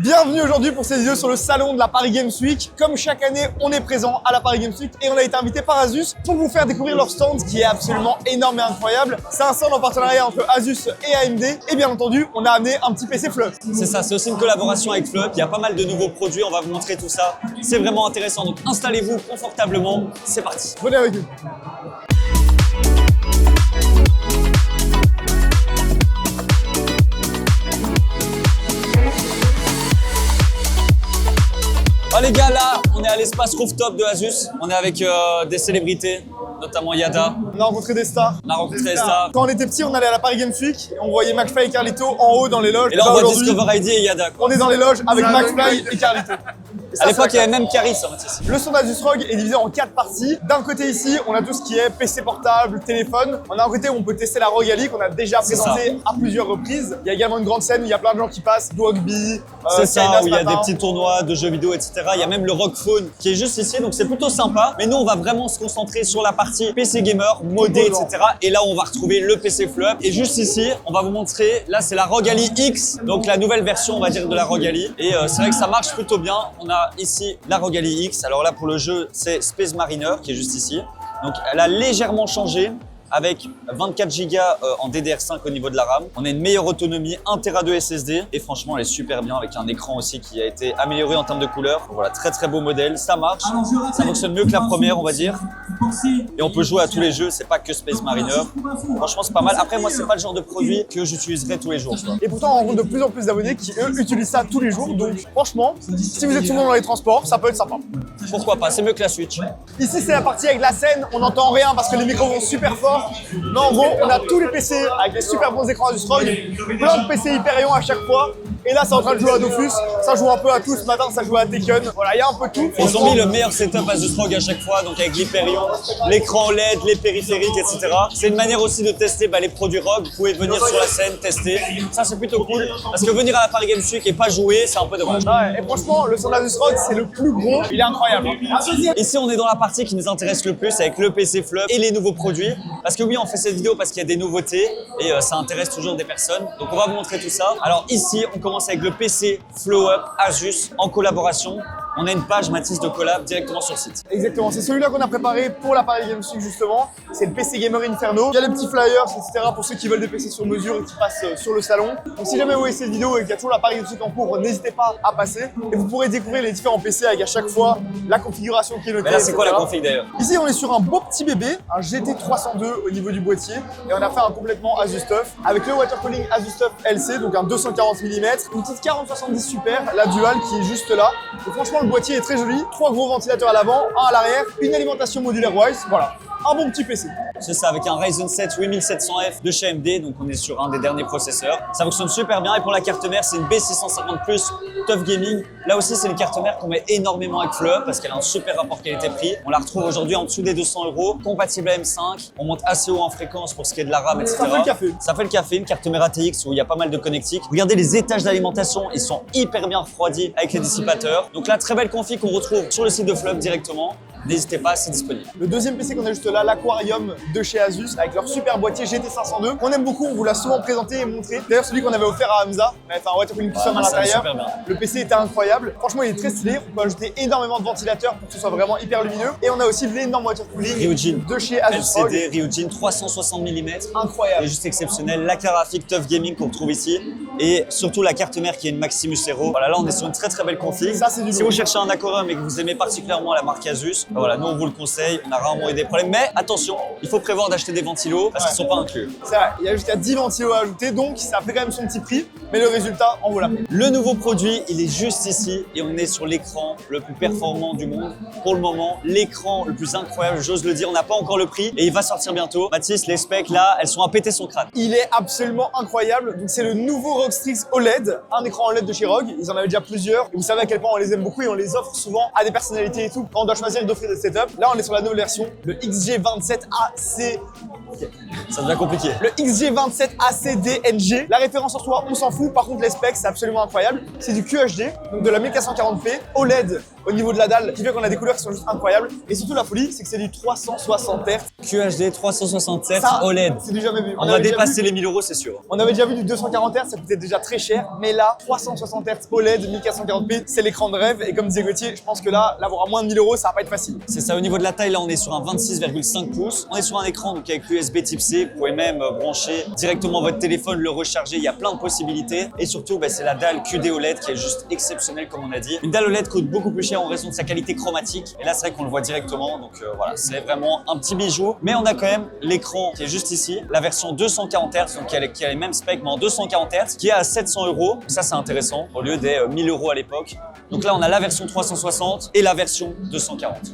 Bienvenue aujourd'hui pour cette vidéo sur le salon de la Paris Games Week. Comme chaque année, on est présent à la Paris Games Week et on a été invité par Asus pour vous faire découvrir leur stand qui est absolument énorme et incroyable. C'est un stand en partenariat entre Asus et AMD et bien entendu, on a amené un petit PC Flop. C'est ça, c'est aussi une collaboration avec Flop. Il y a pas mal de nouveaux produits, on va vous montrer tout ça. C'est vraiment intéressant, donc installez-vous confortablement. C'est parti. Venez avec nous. Ah les gars, là, on est à l'espace rooftop de Asus. On est avec des célébrités, notamment Yada. On a rencontré des stars. On a rencontré des stars. Quand on était petit, on allait à la Paris Games Week et on voyait McFly et Carlito en haut dans les loges. Et là, on voit aujourd'hui, Discover ID et Yada, quoi. on est dans les loges avec McFly et Carlito. Et ça, À l'époque, il y c'est avait même Caris, en fait. Le stand Asus ROG est divisé en 4 parties. D'un côté ici, on a tout ce qui est PC portable, téléphone. On a un côté où on peut tester la ROG Ally qu'on a déjà présenté à plusieurs reprises. Il y a également une grande scène où il y a plein de gens qui passent, du rugby, C'est ça, China où il y a ce matin. des petits tournois de jeux vidéo, etc. Il y a même le ROG Phone qui est juste ici, donc c'est plutôt sympa. Mais nous, on va vraiment se concentrer sur la partie PC gamer, modé, etc. Et là, on va retrouver le PC Flop. Et juste ici, on va vous montrer, là, c'est la ROG Ally X, donc la nouvelle version, on va dire, de la ROG Ally. Et c'est vrai que ça marche plutôt bien. On a ici la ROG Ally X. Alors là, pour le jeu, c'est Space Mariner qui est juste ici. Donc, elle a légèrement changé, avec 24 Go en DDR5 au niveau de la RAM. On a une meilleure autonomie, 1 Tera de SSD et franchement elle est super bien avec un écran aussi qui a été amélioré en termes de couleur. Voilà, très beau modèle, ça marche, ça fonctionne mieux que la première on va dire. Et on peut jouer à tous les jeux, c'est pas que Space Mariner. Franchement c'est pas mal. Après moi c'est pas le genre de produit que j'utiliserai tous les jours. Quoi. Et pourtant, on rencontre de plus en plus d'abonnés qui, eux, utilisent ça tous les jours. Donc, franchement, si vous êtes souvent dans les transports, ça peut être sympa. Pourquoi pas, c'est mieux que la Switch. Ici, c'est la partie avec la scène. On n'entend rien parce que les micros vont super fort. Mais en gros, on a tous les PC avec des super bons écrans Asus ROG. Plein de PC Hyperion à chaque fois. Et là, c'est en train de jouer à Dofus. Ça joue un peu à tout. Ce matin, ça joue à Tekken. Voilà, il y a un peu tout. Ils ont mis le meilleur setup Asus ROG à chaque fois, donc avec l'Hyperion, l'écran LED, les périphériques, etc. C'est une manière aussi de tester les produits ROG. Vous pouvez venir sur la scène, tester. Ça, c'est plutôt cool. Parce que venir à la Paris Games Week et pas jouer, c'est un peu dommage. Ouais, et franchement, le stand Asus ROG, c'est le plus gros. Il est incroyable. Ici, on est dans la partie qui nous intéresse le plus avec le PC Flop et les nouveaux produits. Parce que oui, on fait cette vidéo parce qu'il y a des nouveautés et ça intéresse toujours des personnes. Donc, on va vous montrer tout ça. Alors ici, on commence avec le PC Flow Up Asus en collaboration. On a une page Mathis de collab directement sur le site. Exactement, c'est celui-là qu'on a préparé pour la Paris Games Week justement. C'est le PC Gamer Inferno. Il y a les petits flyers, etc. pour ceux qui veulent des PC sur mesure et qui passent sur le salon. Donc si jamais vous voyez cette vidéo et qu'il y a toujours la Paris Games Week en cours, n'hésitez pas à passer. Et vous pourrez découvrir les différents PC avec à chaque fois la configuration qui est notée. Mais là, c'est quoi la etc. config d'ailleurs? Ici, on est sur un beau petit bébé, un GT302 au niveau du boîtier. Et on a fait un complètement Asus TUF avec le water cooling Asus TUF LC, donc un 240 mm, une petite 4070 Super, la dual qui est juste là. Et franchement, le boîtier est très joli. 3 gros ventilateurs à l'avant, un à l'arrière, une alimentation modulaire Wise. Voilà, un bon petit PC. C'est ça, avec un Ryzen 7 8700F de chez AMD, donc on est sur un des derniers processeurs. Ça fonctionne super bien et pour la carte mère, c'est une B650 Plus TUF Gaming. Là aussi, c'est une carte mère qu'on met énormément avec Flop parce qu'elle a un super rapport qualité-prix. On la retrouve aujourd'hui en dessous des 200 €, compatible à M5. On monte assez haut en fréquence pour ce qui est de la RAM, etc. Ça fait le café. Ça fait le café, une carte mère ATX où il y a pas mal de connectiques. Regardez les étages d'alimentation, ils sont hyper bien refroidis avec les dissipateurs. Donc là, très belle config qu'on retrouve sur le site de Flop directement. N'hésitez pas, c'est disponible. Le deuxième PC qu'on a juste là, l'Aquarium de chez Asus, avec leur super boîtier GT502, qu'on aime beaucoup, on vous l'a souvent présenté et montré. D'ailleurs, celui qu'on avait offert à Hamza, on avait fait un water cooling custom à ça va l'intérieur. super bien. Le PC était incroyable. Franchement, il est très stylé. On peut ajouter énormément de ventilateurs pour que ce soit vraiment hyper lumineux. Et on a aussi l'énorme water cooling Ryujin de chez Asus ROG. LCD Ryujin 360 mm. Incroyable. C'est juste exceptionnel. La carte graphique TUF Gaming qu'on retrouve ici. Et surtout la carte mère qui est une Maximus Hero. Voilà, là on est sur une très belle config. Ça, c'est du Si lourd. vous cherchez un Aquarium et que vous aimez particulièrement la marque Asus, voilà, nous on vous le conseille. On a rarement eu des problèmes. Mais attention, il faut prévoir d'acheter des ventilos parce qu'ils sont pas inclus. C'est vrai, il y a jusqu'à 10 ventilos à ajouter, donc ça fait quand même son petit prix. Mais le résultat, on vaut la peine. Le nouveau produit, il est juste ici et on est sur l'écran le plus performant du monde. Pour le moment, l'écran le plus incroyable, j'ose le dire, on n'a pas encore le prix et il va sortir bientôt. Mathis, les specs là, elles sont à péter son crâne. Il est absolument incroyable. Donc c'est le nouveau ROG Strix OLED, un écran OLED de chez ROG. Ils en avaient déjà plusieurs. Et vous savez à quel point on les aime beaucoup et on les offre souvent à des personnalités et tout quand on doit choisir d'offrir des setups. Là, on est sur la nouvelle version, le XG27AC. Ça devient compliqué. Le XG27AC-DNG. La référence en soi, on s'en fout. Par contre, les specs, c'est absolument incroyable. C'est du QHD, donc de la 1440p, OLED au niveau de la dalle qui fait qu'on a des couleurs qui sont juste incroyables. Et surtout la folie, c'est que c'est du 360 Hz. QHD 367 Ça, OLED. c'est du jamais vu. On va avait déjà dépasser vu- les 1000 €, c'est sûr. On avait déjà vu du 240 Hz, ça coûtait déjà très cher. Mais là, 360 Hz OLED 1440p, c'est l'écran de rêve. Et comme disait Gauthier, je pense que là, l'avoir à moins de 1000 €, ça va pas être facile. C'est ça, au niveau de la taille, là on est sur un 26,5 pouces. On est sur un écran donc avec l'USB Type C. Vous pouvez même brancher directement votre téléphone, le recharger. Il y a plein de possibilités. Et surtout, c'est la dalle QD OLED qui est juste exceptionnelle, comme on a dit. Une dalle OLED coûte beaucoup plus cher en raison de sa qualité chromatique. Et là, c'est vrai qu'on le voit directement. Donc voilà, c'est vraiment un petit bijou. Mais on a quand même l'écran qui est juste ici, la version 240 Hz, donc qui a les mêmes specs, mais en 240 Hz, qui est à 700 €. Ça, c'est intéressant, au lieu des 1000 € à l'époque. Donc là, on a la version 360 et la version 240.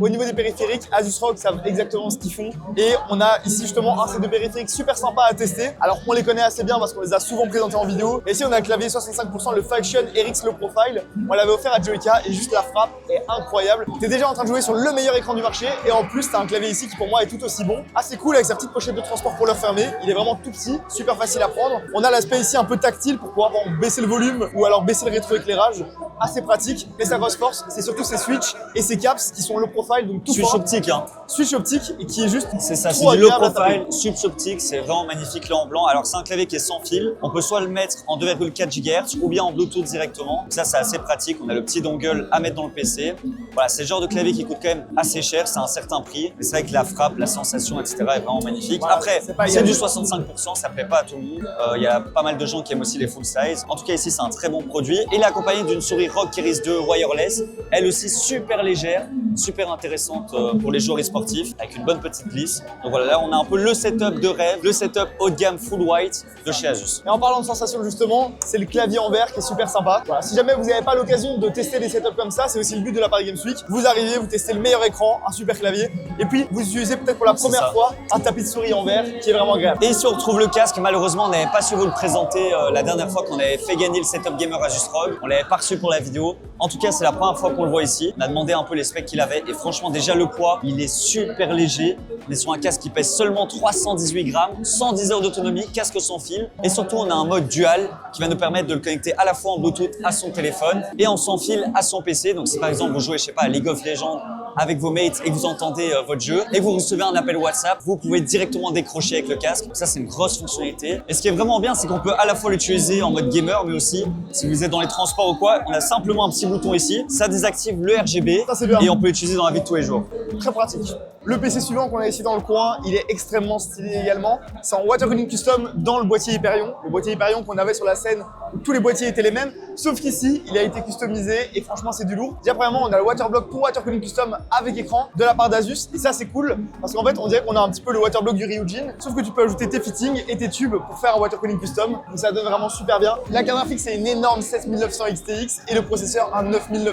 Au niveau des périphériques, Asus ROG savent exactement ce qu'ils font. Et on a ici justement un set de périphériques super sympa à tester. Alors on les connaît assez bien parce qu'on les a souvent présentés en vidéo. Et ici on a le clavier 65%, le Function RX Low Profile. On l'avait offert à Joyka et juste la frappe est incroyable. T'es déjà en train de jouer sur le meilleur écran du marché. Et en plus t'as un clavier ici qui pour moi est tout aussi bon. Assez cool avec sa petite pochette de transport pour le refermer. Il est vraiment tout petit, super facile à prendre. On a l'aspect ici un peu tactile pour pouvoir baisser le volume ou alors baisser le rétroéclairage. Assez pratique. Mais sa grosse force, c'est surtout ses switches et ses caps qui sont low profile, donc tout Switch fin. optique, hein. Switch optique et qui est juste C'est ça, c'est trop du low agréable à taper. profile, switch optique, c'est vraiment magnifique là en blanc. Alors c'est un clavier qui est sans fil, on peut soit le mettre en 2,4 GHz ou bien en Bluetooth directement. Donc ça c'est assez pratique, on a le petit dongle à mettre dans le PC. Voilà, c'est le genre de clavier qui coûte quand même assez cher, c'est un certain prix. Mais c'est vrai que la frappe, la sensation, etc. est vraiment magnifique. Voilà, Après, c'est pas c'est égal. du 65%, ça plaît pas à tout le monde. Il y a pas mal de gens qui aiment aussi les full size. En tout cas ici c'est un très bon produit. Il est accompagné d'une souris ROG Keris 2 wireless, elle aussi super légère, super intéressante pour les joueurs sportifs, avec une bonne petite glisse. Donc voilà, là on a un peu le setup de rêve, le setup haut de gamme full white de chez Asus. Et en parlant de sensation justement, c'est le clavier en verre qui est super sympa. Voilà, si jamais vous n'avez pas l'occasion de tester des setups comme ça, c'est aussi le but de la Paris Games Week. Vous arrivez, vous testez le meilleur écran, un super clavier, et puis vous utilisez peut-être pour la C'est première ça. fois un tapis de souris en verre qui est vraiment agréable. Et ici on retrouve le casque, malheureusement on n'avait pas su vous le présenter la dernière fois qu'on avait fait gagner le setup gamer Asus ROG. On l'avait pas reçu pour la vidéo. En tout cas c'est la première fois qu'on le voit ici. On a demandé un peu les specs qu'il avait et franchement déjà le poids, il est super léger. On est sur un casque qui pèse seulement 318 grammes, 110 heures d'autonomie, casque sans fil. Et surtout on a un mode dual qui va nous permettre de le connecter à la fois en Bluetooth à son téléphone et en sans fil à son PC. Donc si par exemple vous jouez, je sais pas, à League of Legends avec vos mates et que vous entendez votre jeu et que vous recevez un appel WhatsApp, vous pouvez directement décrocher avec le casque. Ça c'est une grosse fonctionnalité. Et ce qui est vraiment bien, c'est qu'on peut à la fois l'utiliser en mode gamer, mais aussi si vous êtes dans les transports ou quoi, on a simplement un petit bouton ici, ça désactive le RGB Ça, c'est bien. et on peut l'utiliser dans la vie de tous les jours. Très pratique. Le PC suivant qu'on a ici dans le coin, il est extrêmement stylé également. C'est en water cooling custom dans le boîtier Hyperion. Le boîtier Hyperion qu'on avait sur la scène où tous les boîtiers étaient les mêmes. Sauf qu'ici, il a été customisé et franchement, c'est du lourd. Déjà, premièrement, on a le waterblock pour water cooling custom avec écran de la part d'Asus. Et ça, c'est cool parce qu'en fait, on dirait qu'on a un petit peu le waterblock du Ryujin. Sauf que tu peux ajouter tes fittings et tes tubes pour faire un water cooling custom. Donc ça donne vraiment super bien. La carte graphique, c'est une énorme 7900 XTX et le processeur un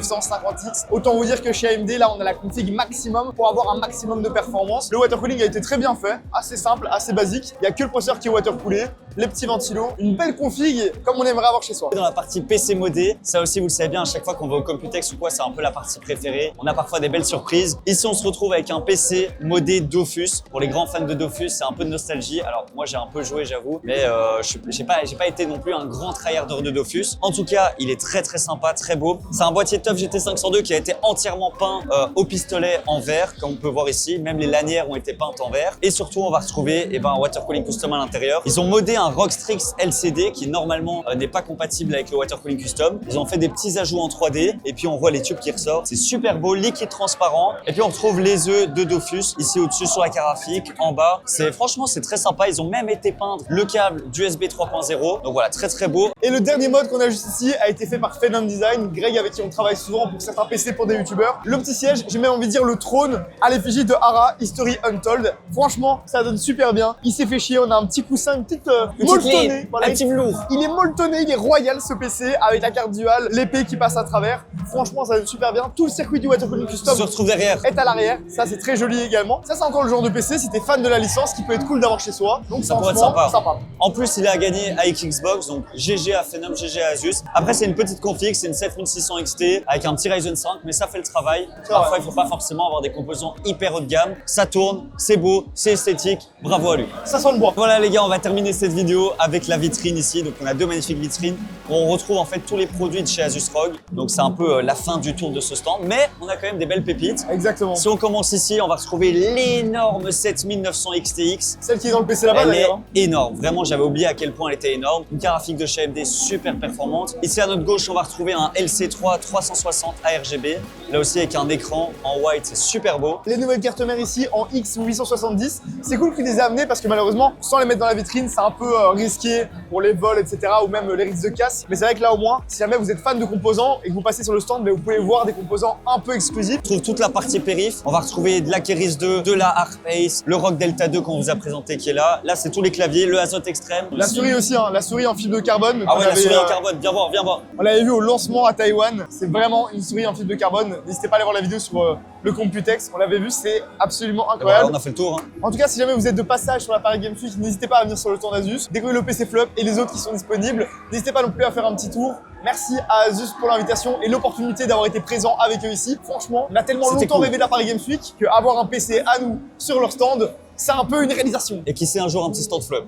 9950X. Autant vous dire que chez AMD, là, on a la config maximum pour avoir un maximum de performance. Le water cooling a été très bien fait, assez simple, assez basique. Il n'y a que le processeur qui est water coolé, les petits ventilos, une belle config comme on aimerait avoir chez soi. Dans la partie PC modé, ça aussi vous le savez bien, à chaque fois qu'on va au Computex ou quoi, c'est un peu la partie préférée. On a parfois des belles surprises. Ici, on se retrouve avec un PC modé Dofus. Pour les grands fans de Dofus, c'est un peu de nostalgie. Alors moi, j'ai un peu joué, j'avoue, mais j'ai pas été non plus un grand tryharder de Dofus. En tout cas, il est très très sympa, très beau. C'est un boîtier TUF GT502 qui a été entièrement peint au pistolet en verre, comme on peut voir ici. Même les lanières ont été peintes en verre. Et surtout, on va retrouver un water cooling custom à l'intérieur. Ils ont modé un ROG Strix LCD qui normalement n'est pas compatible avec le water cooling custom. Ils ont fait des petits ajouts en 3D et puis on voit les tubes qui ressortent. C'est super beau, liquide transparent. Et puis on retrouve les œufs de Dofus ici au-dessus sur la carafique, en bas. Franchement, c'est très sympa. Ils ont même été peindre le câble d'USB 3.0. Donc voilà, très très beau. Et le dernier mode qu'on a juste ici a été fait par Phenom Design, Greg avec qui on travaille souvent pour certains PC pour des youtubeurs. Le petit siège, j'ai même envie de dire le trône à l'effigie de Hara, History Untold. Franchement, ça donne super bien. Il s'est fait chier, on a un petit coussin, une petite molletonnée. Voilà, un petit velours. il est molletonné, il est royal ce PC avec la carte dual, l'épée qui passe à travers. Franchement, ça donne super bien. Tout le circuit du water cooling On custom se retrouve derrière. est à l'arrière. Ça, c'est très joli également. Ça, c'est encore le genre de PC, si t'es fan de la licence, qui peut être cool d'avoir chez soi. Donc, Ça pourrait être franchement, sympa. En plus, il a gagné avec Xbox, donc GG à Phenom, GG à Asus. Après, c'est une petite config, c'est une 7600 XT avec un petit Ryzen 5, mais ça fait le travail. Parfois, vrai. il faut pas forcément avoir des composants hyper haut de gamme. Ça tourne, c'est beau, c'est esthétique. Bravo à lui. Ça sent le bois. Voilà les gars, on va terminer cette vidéo. vidéo avec la vitrine ici. Donc on a deux magnifiques vitrines où on retrouve en fait tous les produits de chez Asus ROG. Donc c'est un peu la fin du tour de ce stand, mais on a quand même des belles pépites. Exactement. Si on commence ici, on va retrouver l'énorme 7900 XTX. Celle qui est dans le PC là-bas Elle est d'ailleurs. énorme. Vraiment, j'avais oublié à quel point elle était énorme. Une carte graphique de chez AMD super performante. Ici à notre gauche, on va retrouver un LC3 360 ARGB. Là aussi avec un écran en white, c'est super beau. Les nouvelles cartes mères ici en X870. C'est cool qu'ils les aient amenées parce que malheureusement, sans les mettre dans la vitrine, c'est un peu risqué pour les vols, etc. ou même les risques de casse. Mais c'est vrai que là au moins, si jamais vous êtes fan de composants et que vous passez sur le stand, vous pouvez voir des composants un peu exclusifs. On trouve toute la partie périph. On va retrouver de la Keris 2, de la Harpace, le ROG Delta 2 qu'on vous a présenté qui est là. Là, c'est tous les claviers, le Azoth Extreme. La souris aussi, hein, la souris en fibre de carbone. Ah ouais, la avait, souris en carbone. Viens voir, viens voir. On l'avait vu au lancement à Taïwan. C'est vraiment une souris en fibre de carbone. N'hésitez pas à aller voir la vidéo sur le Computex. On l'avait vu, c'est absolument Voilà, incroyable. on a fait le tour. Hein. En tout cas, si jamais vous êtes de passage sur la Paris Games Week, n'hésitez pas à venir sur le stand Asus, découvrir le PC Flop et les autres qui sont disponibles. N'hésitez pas non plus à faire un petit tour. Merci à Asus pour l'invitation et l'opportunité d'avoir été présent avec eux ici. Franchement, on a tellement C'était longtemps cool. rêvé de la Paris Games Week qu'avoir un PC à nous sur leur stand, c'est un peu une réalisation. Et qui sait un jour un petit stand flop.